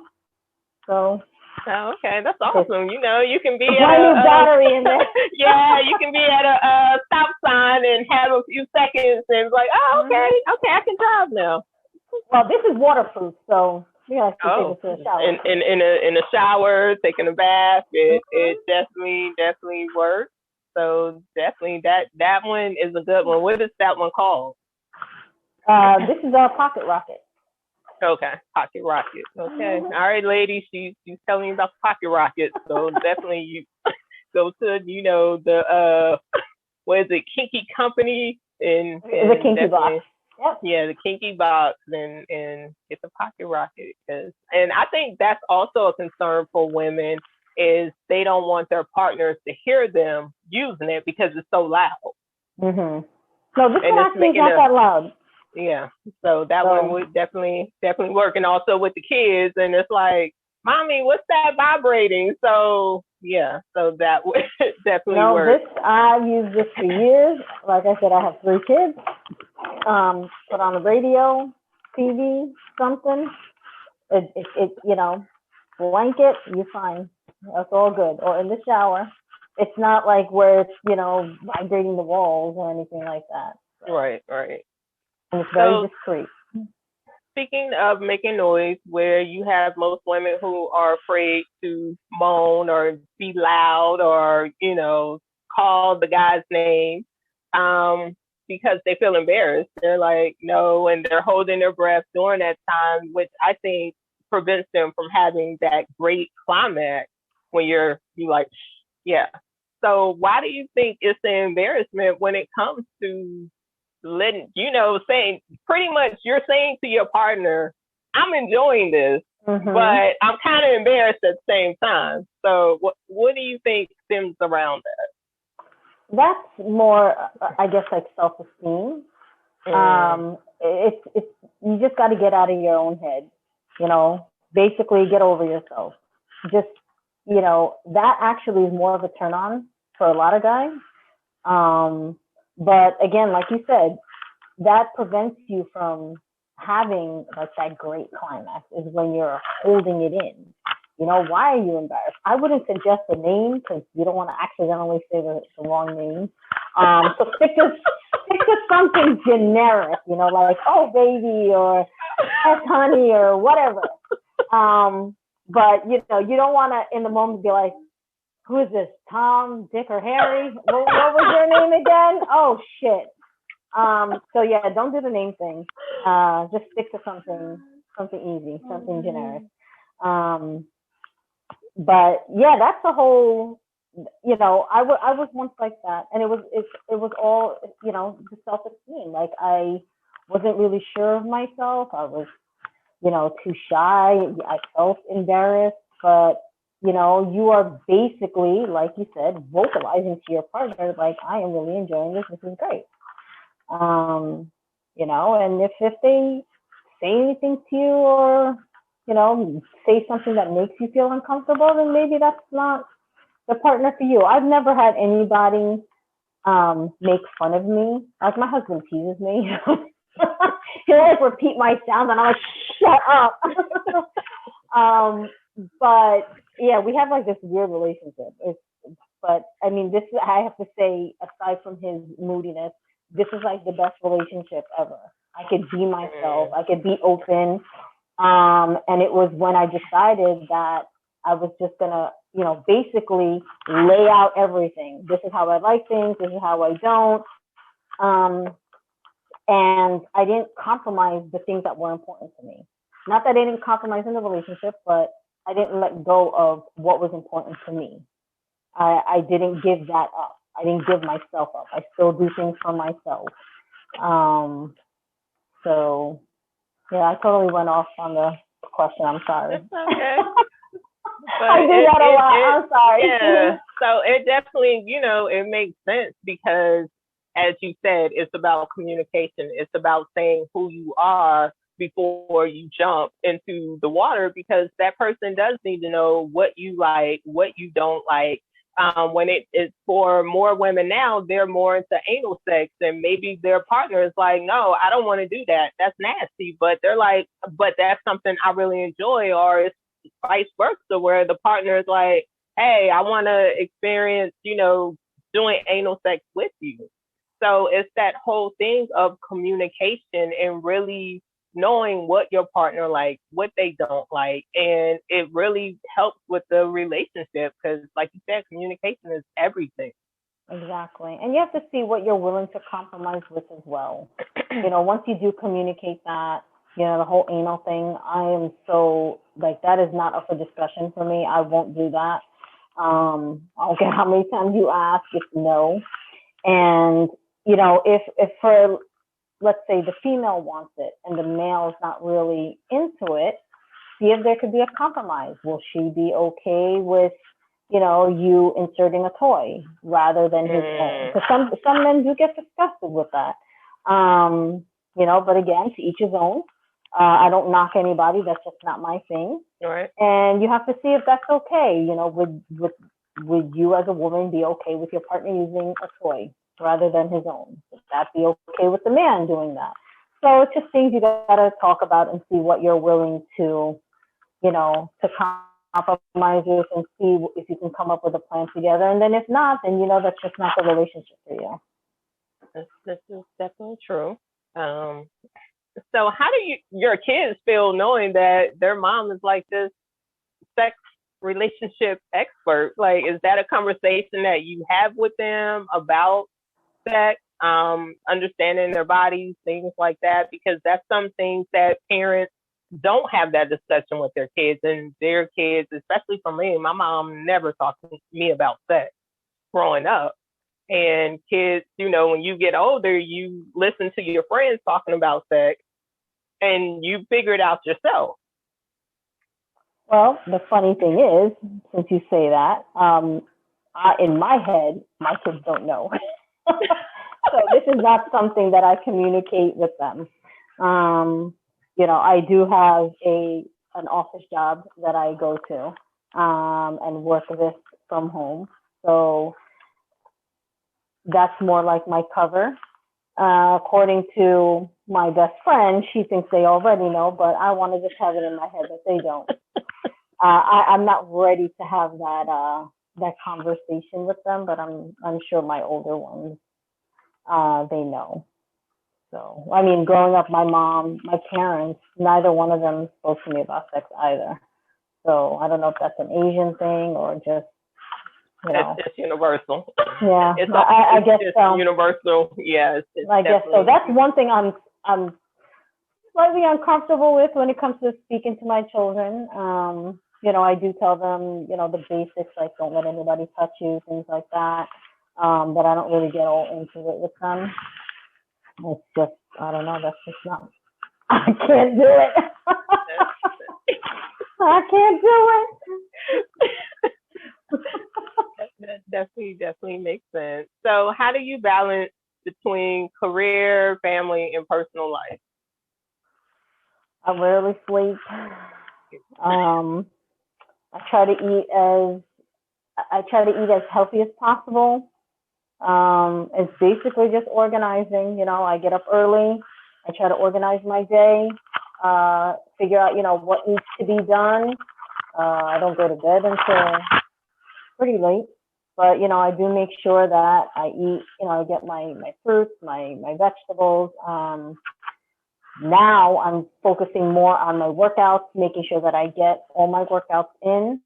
So. Oh, okay, that's awesome. You can be at a battery in there. Yeah, you can be at a stop sign and have a few seconds, and it's like, oh, okay, I can drive now. Well, this is waterproof, so you have to take it to the shower. In a shower, taking a bath, it definitely works. So definitely that one is a good one. What is that one called? This is our pocket rocket. Okay, pocket rocket. Okay, all right, ladies. She's telling you about the pocket rocket. So definitely you go to the what is it, Kinky Company and the Kinky Box. Yep. Yeah, the Kinky Box and get the pocket rocket, and I think that's also a concern for women. Is they don't want their partners to hear them using it because it's so loud. Mm-hmm. No, this one actually is not that loud. Yeah, so that one would definitely work, and also with the kids, and it's like, mommy, what's that vibrating? So yeah, so that would definitely work. I've used this for years. Like I said, I have 3 kids. Put on the radio, TV, something. Blanket, you're fine. That's all good. Or in the shower. It's not like where it's, vibrating the walls or anything like that. So. Right. And it's very discreet. speaking of making noise, where you have most women who are afraid to moan or be loud or, call the guy's name, because they feel embarrassed. They're like, no, and they're holding their breath during that time, which I think prevents them from having that great climax when you like, yeah. So why do you think it's an embarrassment when it comes to letting, saying pretty much you're saying to your partner, I'm enjoying this, but I'm kind of embarrassed at the same time. So what do you think stems around that? That's more, I guess, like self-esteem. It's you just got to get out of your own head, basically get over yourself. Just, that actually is more of a turn on for a lot of guys. But again, like you said, that prevents you from having like that great climax is when you're holding it in. Why are you embarrassed? I wouldn't suggest a name because you don't want to accidentally say the wrong name. So stick to something generic, like, oh, baby, or yes, honey, or whatever. But, you don't want to, in the moment, be like, who is this, Tom, Dick, or Harry? What was your name again? Oh, shit. So, yeah, don't do the name thing. Just stick to something easy, something generic. But, yeah, that's the whole, I was once like that. And it was all, the self-esteem. Like, I wasn't really sure of myself. I was, too shy. I felt embarrassed. But, you are basically, like you said, vocalizing to your partner, like, I am really enjoying this. This is great. And if they say anything to you or, say something that makes you feel uncomfortable, then maybe that's not the partner for you. I've never had anybody make fun of me. Like, my husband teases me. He'll like repeat my sounds and I'm like, shut up. But yeah, we have like this weird relationship. But I mean, I have to say, aside from his moodiness, this is like the best relationship ever. I could be myself. I could be open. And it was when I decided that I was just gonna, basically lay out everything. This is how I like things. This is how I don't. And I didn't compromise the things that were important to me. Not that I didn't compromise in the relationship, but I didn't let go of what was important to me. I didn't give that up. I didn't give myself up. I still do things for myself. So, yeah, I totally went off on the question. I'm sorry. It's okay. But I do that a lot. I'm sorry. Yeah. So it definitely, it makes sense because, as you said, it's about communication. It's about saying who you are before you jump into the water, because that person does need to know what you like, what you don't like. When it is for more women now, they're more into anal sex, and maybe their partner is like, no, I don't want to do that. That's nasty. But they're like, but that's something I really enjoy. Or it's vice versa, where the partner is like, hey, I want to experience, doing anal sex with you. So it's that whole thing of communication and really knowing what your partner likes, what they don't like. And it really helps with the relationship because, like you said, communication is everything. Exactly. And you have to see what you're willing to compromise with as well. Once you do communicate that, the whole anal thing, I am so, like, that is not up for discussion for me. I won't do that. I don't care how many times you ask, it's no. And, if for, let's say the female wants it and the male is not really into it, see if there could be a compromise. Will she be okay with, you inserting a toy rather than his own? Because some men do get disgusted with that. But again, to each his own. I don't knock anybody. That's just not my thing. Right. And you have to see if that's okay. Would you as a woman be okay with your partner using a toy rather than his own? Would that be okay with the man doing that? So it's just things you gotta talk about and see what you're willing to, to compromise with and see if you can come up with a plan together. And then if not, then that's just not the relationship for you. This is definitely true. So how do your kids feel knowing that their mom is like this sex relationship expert? Like, is that a conversation that you have with them about sex, understanding their bodies, things like that? Because that's some things that parents don't have that discussion with their kids, and their kids, especially for me, my mom never talked to me about sex growing up. And kids, when you get older, you listen to your friends talking about sex and you figure it out yourself. Well, the funny thing is, since you say that, in my head, my kids don't know. So this is not something that I communicate with them. I do have an office job that I go to and work this from home. So that's more like my cover. According to my best friend, she thinks they already know, but I want to just have it in my head that they don't. I'm not ready to have that conversation with them, but I'm sure my older ones, they know. So, I mean, growing up, my mom, my parents, neither one of them spoke to me about sex either. So I don't know if that's an Asian thing or just, It's universal. Yeah, I guess so. Universal. Yeah, I guess so. That's one thing I'm slightly uncomfortable with when it comes to speaking to my children. I do tell them, the basics, like don't let anybody touch you, things like that. But I don't really get all into it with them. It's just, I don't know, that's just not, I can't do it. I can't do it. That definitely makes sense. So how do you balance between career, family, and personal life? I rarely sleep. I try to eat as healthy as possible. It's basically just organizing. I get up early. I try to organize my day, figure out, what needs to be done. I don't go to bed until pretty late, but, I do make sure that I eat, I get my fruits, my vegetables. Now I'm focusing more on my workouts, making sure that I get all my workouts in.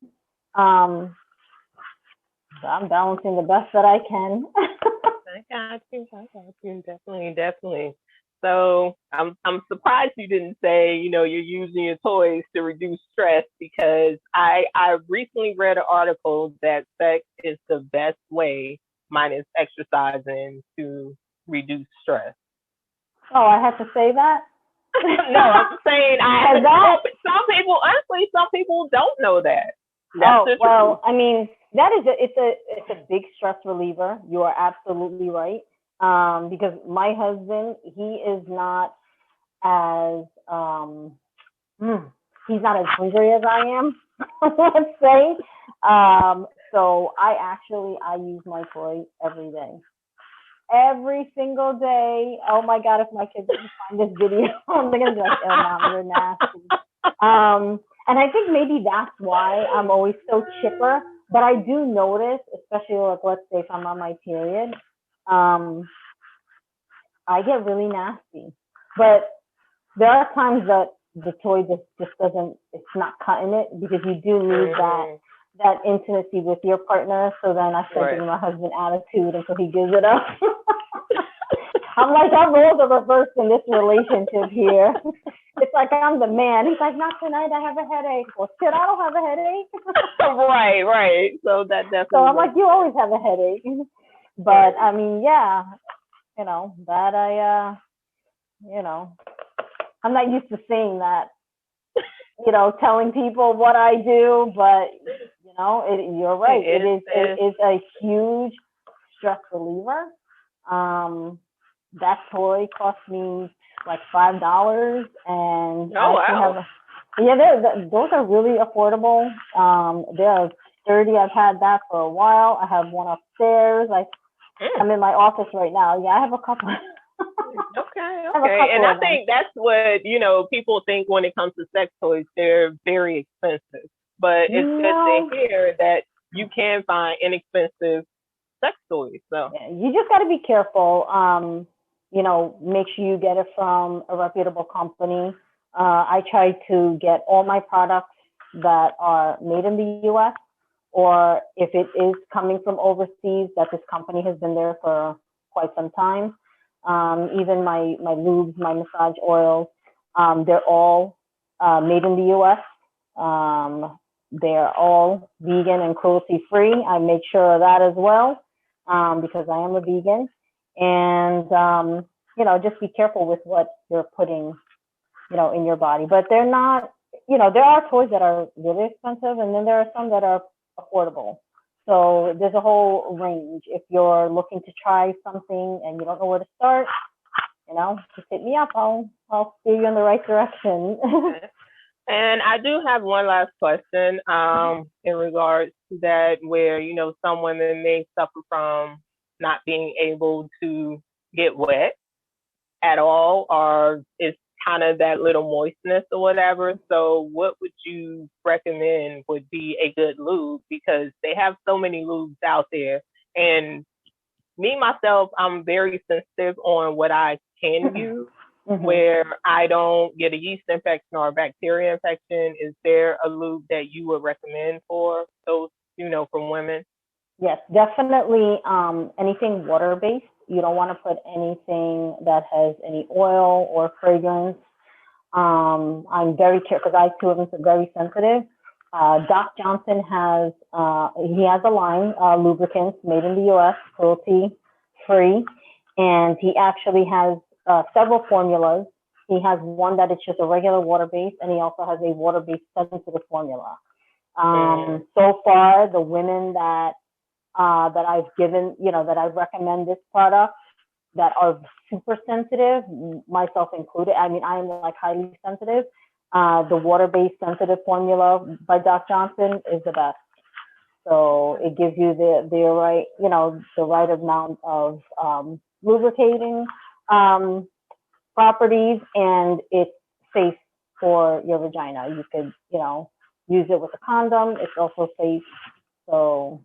So I'm balancing the best that I can. I got you. Definitely. So I'm surprised you didn't say, you're using your toys to reduce stress, because I recently read an article that sex is the best way, minus exercising, to reduce stress. Oh, I have to say that? No, I'm saying some people don't know that. Well, I mean, that is it's a big stress reliever. You are absolutely right. Because my husband, he is not as he's not as hungry as I am, let's say. So I use my toy every day. Every single day. Oh my God, if my kids can find this video, they're gonna be like, "Oh, Mom, you're nasty." And I think maybe that's why I'm always so chipper. But I do notice, especially like, let's say if I'm on my period, I get really nasty. But there are times that the toy just doesn't, it's not cutting it, because you do need that intimacy with your partner. So then I start giving my husband attitude until he gives it up. I'm like, our roles are reversed in this relationship here. It's like I'm the man. He's like, not tonight, I have a headache. Well, shit, I don't have a headache. Right. So that definitely. So I'm like, you always have a headache. But I mean, yeah, that I'm not used to saying that, telling people what I do, but you're right. It is a huge stress reliever. That toy cost me like $5, and those are really affordable. They're sturdy. I've had that for a while. I have one upstairs. I'm in my office right now. Yeah, I have a couple. Okay. And I think that's what, people think when it comes to sex toys. They're very expensive. But it's good to hear that you can find inexpensive sex toys. So you just got to be careful. make sure you get it from a reputable company. I try to get all my products that are made in the U.S., or if it is coming from overseas, that this company has been there for quite some time. Even my lubes, my massage oils, they're all made in the U.S. They're all vegan and cruelty free. I make sure of that as well, because I am a vegan. And just be careful with what you're putting, in your body. But they're not, there are toys that are really expensive, and then there are some that are affordable. So there's a whole range. If you're looking to try something and you don't know where to start, just hit me up. I'll steer you in the right direction. And I do have one last question in regards to that, where, some women may suffer from not being able to get wet at all, or it's kind of that little moistness or whatever. So what would you recommend would be a good lube? Because they have so many lubes out there. And me, myself, I'm very sensitive on what I can use, where I don't get a yeast infection or a bacteria infection. Is there a lube that you would recommend for those, for women? Yes, definitely. Anything water-based. You don't want to put anything that has any oil or fragrance. I'm very careful because I too am very sensitive. Doc Johnson has a line, lubricants made in the U.S., cruelty free, and he actually has several formulas. He has one that is just a regular water-based, and he also has a water-based sensitive formula. So far, the women that I've given, that I recommend this product, that are super sensitive, myself included. I mean, I am like highly sensitive. The water-based sensitive formula by Doc Johnson is the best. So it gives you the right, the right amount of lubricating properties, and it's safe for your vagina. You could, use it with a condom. It's also safe. So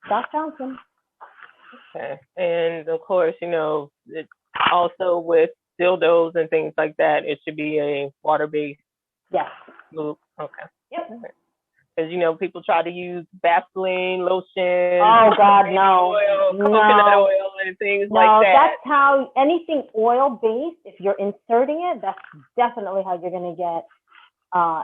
Doc Johnson. Okay. And of course, it's also with dildos and things like that, it should be a water-based lube. Okay. Yep. Because, people try to use Vaseline, lotion. Oh, God, no. Coconut oil and things like that. No, that's how anything oil-based, if you're inserting it, that's definitely how you're going to get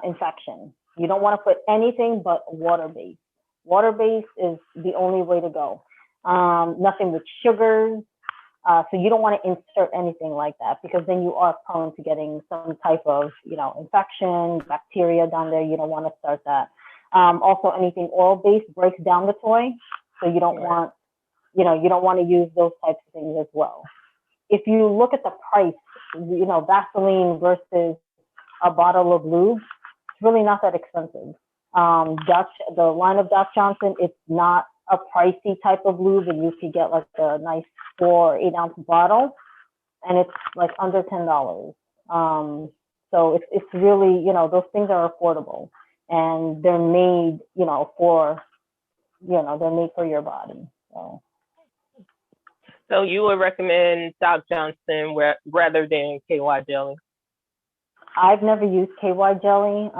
infection. You don't want to put anything but water-based. Water-based is the only way to go. Nothing with sugars. So you don't want to insert anything like that, because then you are prone to getting some type of, infection, bacteria down there. You don't want to start that. Also, anything oil-based breaks down the toy. So you don't want, you don't want to use those types of things as well. If you look at the price, Vaseline versus a bottle of lube, it's really not that expensive. The line of Doc Johnson, it's not a pricey type of lube, and you could get like a nice 4 or 8 ounce bottle, and it's like under $10. So it's really, those things are affordable, and they're made, for your body. So you would recommend Doc Johnson rather than KY jelly? I've never used KY jelly.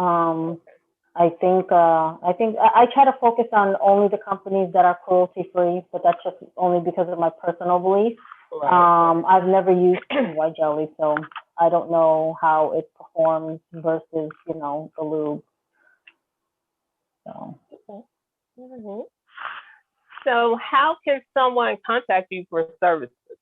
I think I try to focus on only the companies that are cruelty free, but that's just only because of my personal belief. Right. I've never used KY jelly, so I don't know how it performs versus, the lube. So. Mm-hmm. So how can someone contact you for services?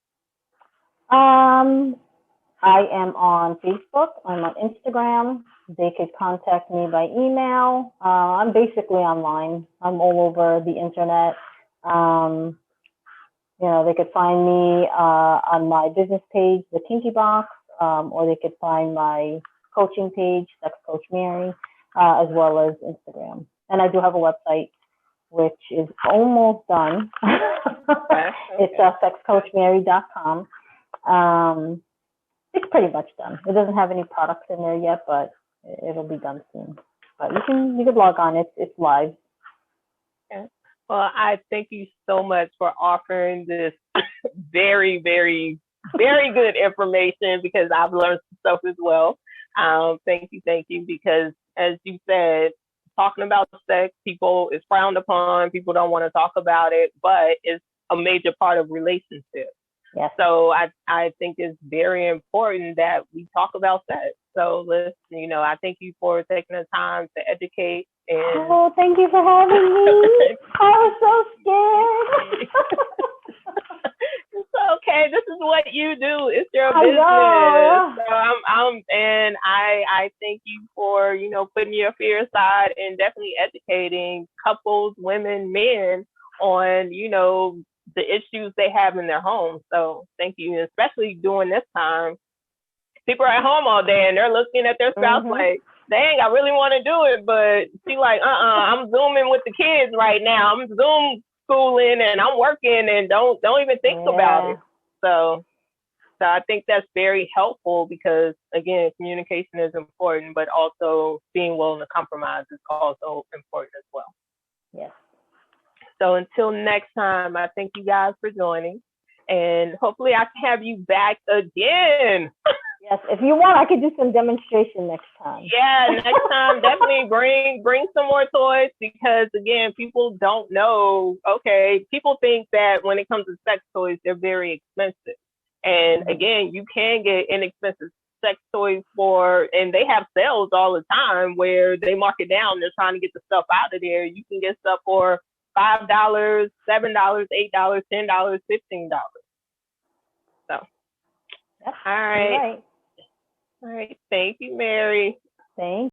I am on Facebook. I'm on Instagram. They could contact me by email. I'm basically online. I'm all over the internet. They could find me on my business page, The Kinky Box, or they could find my coaching page, Sex Coach Mary, as well as Instagram. And I do have a website, which is almost done. Okay. It's sexcoachmary.com. It's pretty much done. It doesn't have any products in there yet, but it'll be done soon. But you can log on. It's live. Okay. Well, I thank you so much for offering this very, very very good information because I've learned some stuff as well. Thank you, because as you said, talking about sex, people is frowned upon. People don't want to talk about it, but it's a major part of relationships. Yes. So I think it's very important that we talk about sex. So I thank you for taking the time to educate. And oh, thank you for having me. I was so scared. It's okay. This is what you do. It's your I business. know. So and I thank you for putting your fear aside and definitely educating couples, women, men on the issues they have in their homes. So thank you, and especially during this time. People are at home all day and they're looking at their spouse like, dang, I really want to do it, but she like, I'm zooming with the kids right now. I'm Zoom schooling and I'm working and don't even think about it. So I think that's very helpful because again, communication is important, but also being willing to compromise is also important as well. Yes. So until next time, I thank you guys for joining, and hopefully I can have you back again. Yes, if you want, I could do some demonstration next time. Yeah, next time definitely bring some more toys because again, people don't know. Okay, people think that when it comes to sex toys, they're very expensive, and again, you can get inexpensive sex toys and they have sales all the time where they mark it down. They're trying to get the stuff out of there. You can get stuff for $5, $7, $8, $10, $15. So, yep. all right. All right. Thank you, Mary. Thank